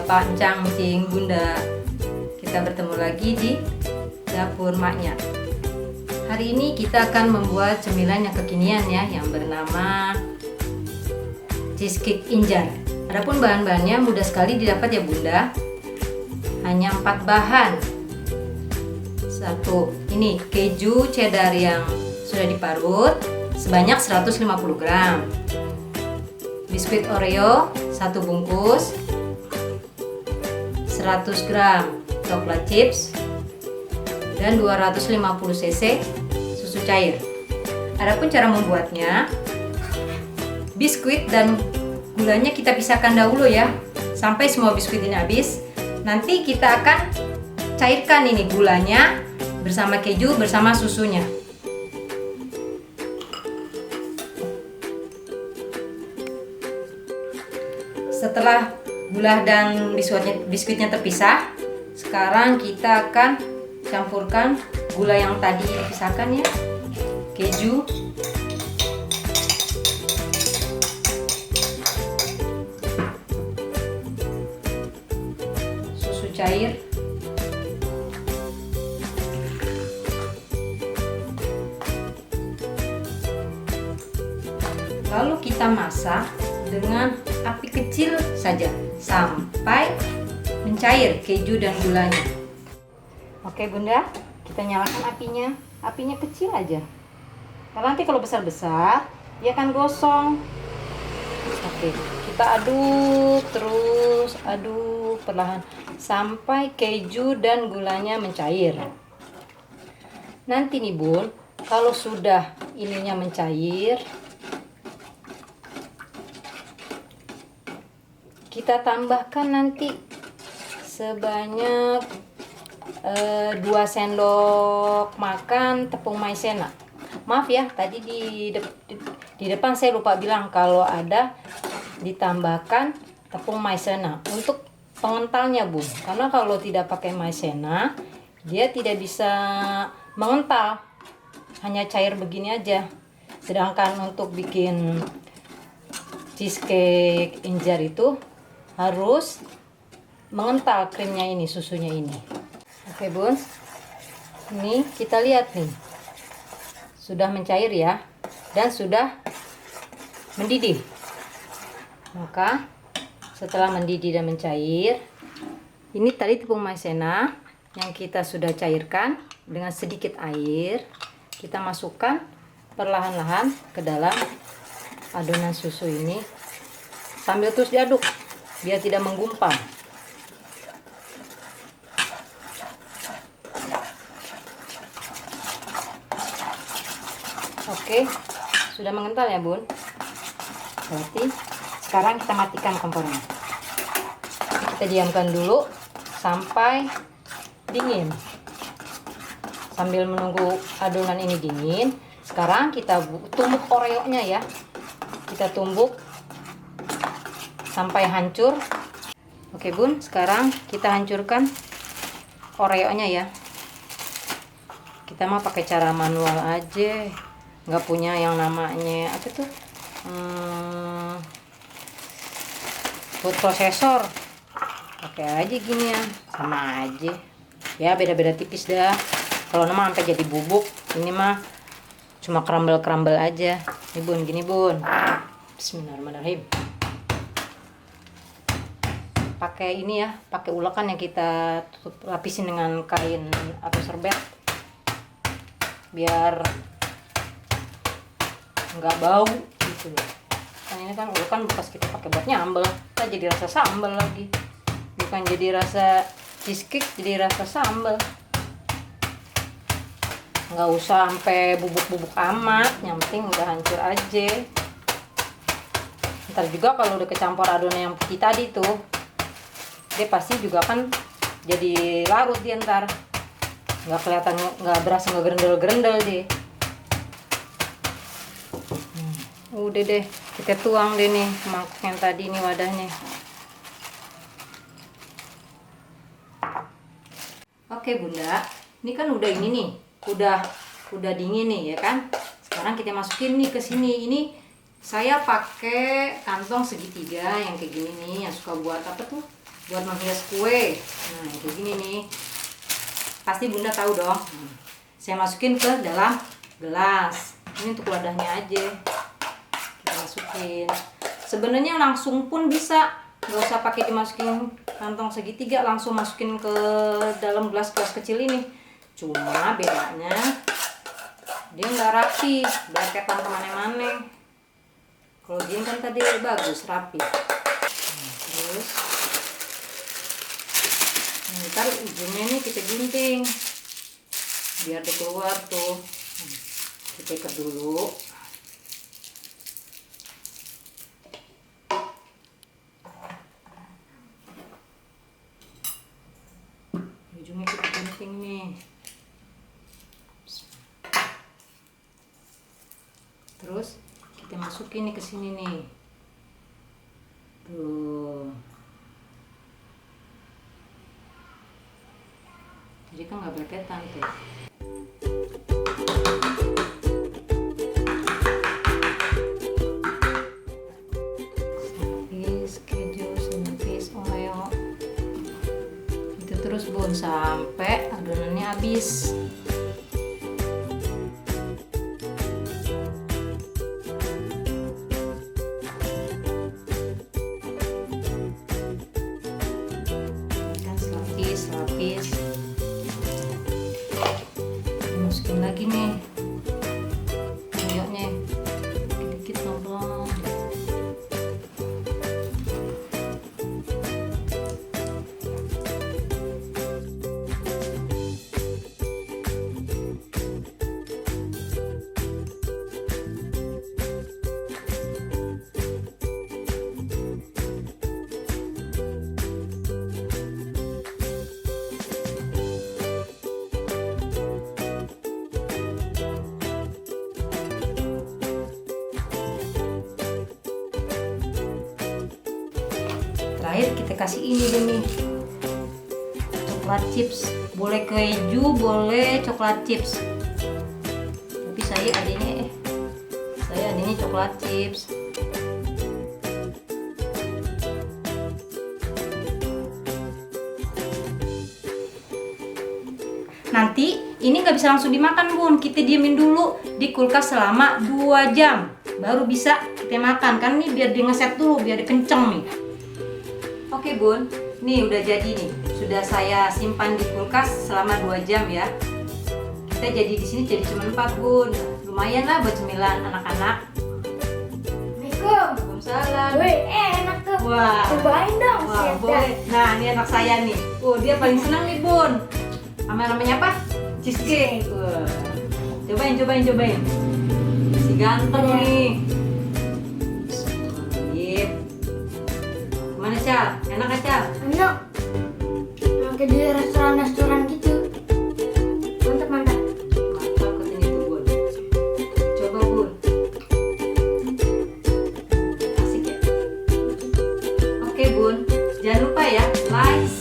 Pancang Cing Bunda. Kita bertemu lagi di dapur maknya. Hari ini kita akan membuat cemilan yang kekinian ya, yang bernama cheesecake injar. Adapun bahan-bahannya mudah sekali didapat ya Bunda. Hanya 4 bahan. Satu, ini keju cheddar yang sudah diparut sebanyak 150 gram. Biskuit Oreo 1 bungkus. 100 gram coklat chips dan 250 cc susu cair. Adapun cara membuatnya, biskuit dan gulanya kita pisahkan dahulu ya, sampai semua biskuit ini habis. Nanti kita akan cairkan ini gulanya bersama keju bersama susunya. Setelah gula dan biskuitnya terpisah, sekarang kita akan campurkan gula yang tadi dipisahkan ya, keju, susu cair, lalu kita masak dengan api kecil saja sampai mencair keju dan gulanya. Oke Bunda, kita nyalakan apinya. Apinya kecil aja, karena nanti kalau besar-besar dia akan gosong. Oke, kita aduk terus, aduk perlahan sampai keju dan gulanya mencair. Nanti nih Bun, kalau sudah ininya mencair, kita tambahkan nanti sebanyak 2 sendok makan tepung maizena. Maaf ya, tadi di depan saya lupa bilang kalau ada ditambahkan tepung maizena untuk pengentalnya Bun. Karena kalau tidak pakai maizena, dia tidak bisa mengental, hanya cair begini aja. Sedangkan untuk bikin cheesecake injar itu harus mengental krimnya ini, susunya ini. Oke Bun, ini kita lihat nih, sudah mencair ya, dan sudah mendidih. Maka setelah mendidih dan mencair, ini tadi tepung maizena yang kita sudah cairkan dengan sedikit air, kita masukkan perlahan-lahan ke dalam adonan susu ini sambil terus diaduk biar tidak menggumpal. Oke, sudah mengental ya Bun. Berarti sekarang kita matikan kompornya. Kita diamkan dulu sampai dingin. Sambil menunggu adonan ini dingin, sekarang kita tumbuk Oreo-nya ya. Kita tumbuk sampai hancur. Oke Bun, sekarang kita hancurkan Oreo-nya ya. Kita mah pakai cara manual aja, nggak punya yang namanya apa tuh, food processor. Pakai aja gini ya, sama aja ya, beda-beda tipis dah. Kalau nama sampai jadi bubuk, ini mah cuma crumble aja. Ini Bun, gini Bun. Bismillahirrahmanirrahim. Pakai ini ya, pakai ulekan yang kita lapisin dengan kain atau serbet biar nggak bau gitu loh. Kan ini kan ulekan bekas kita pakai buat nyambel, kita jadi rasa sambal lagi, bukan jadi rasa cheesecake, jadi rasa sambal. Nggak usah sampai bubuk-bubuk amat, yang penting udah hancur aja. Ntar juga kalau udah kecampur adonan yang putih tadi tuh, dia pasti juga kan jadi larut dia ntar, nggak kelihatan, nggak berasa ngegerendel-gerendel deh. Udah deh, kita tuang deh nih mangkok yang tadi nih, wadahnya. Oke Bunda, ini kan udah ini nih, udah dingin nih ya kan. Sekarang kita masukin nih ke sini. Ini saya pakai kantong segitiga yang kayak gini nih, yang suka buat apa tuh, buat menghias kue. Nah, kayak gini nih. Pasti Bunda tahu dong. Saya masukin ke dalam gelas. Ini untuk wadahnya aja. Kita masukin. Sebenarnya langsung pun bisa, nggak usah pakai dimasukin kantong segitiga, langsung masukin ke dalam gelas-gelas kecil ini. Cuma bedanya dia nggak rapi, berketan kemana-mana. Kalau dia kan tadi bagus, rapi. Terus ntar ujungnya nih kita gunting biar dia keluar tuh. Kita ikat dulu. Ujungnya kita gunting nih. Terus kita masukin nih ke sini nih. Tuh. Jadi kan nggak berketan tuh. Itu terus Bun sampai adonannya habis. Kan selapis. Masukin lagi nih minyak dikit pelan-pelan. Terakhir kita kasih ini deh nih, coklat chips. Boleh keju, boleh coklat chips. Tapi saya adanya coklat chips. Nanti ini nggak bisa langsung dimakan Bun, kita diemin dulu di kulkas selama 2 jam baru bisa kita makan. Kan ini biar dia ngeset dulu, biar dia kenceng nih. Oke Bun, nih udah jadi nih. Sudah saya simpan di kulkas selama 2 jam ya. Kita jadi di sini jadi cuma 4 Bun. Lumayan lah buat cemilan anak-anak. Waalaikumsalam. Wih, enak tuh. Wah. Cobain dong. Wah, boleh. Nah, ini anak saya nih. Dia paling senang nih Bun. Namanya apa? Cheesecake. Wah. Cobain. Si ganteng nih. Gimana Cal? Enak gak Cal? Enak. Kayak di restoran gitu. Mantap. Mantap katanya itu Bun. Coba Bun. Asik ya? Oke Bun, jangan lupa ya like,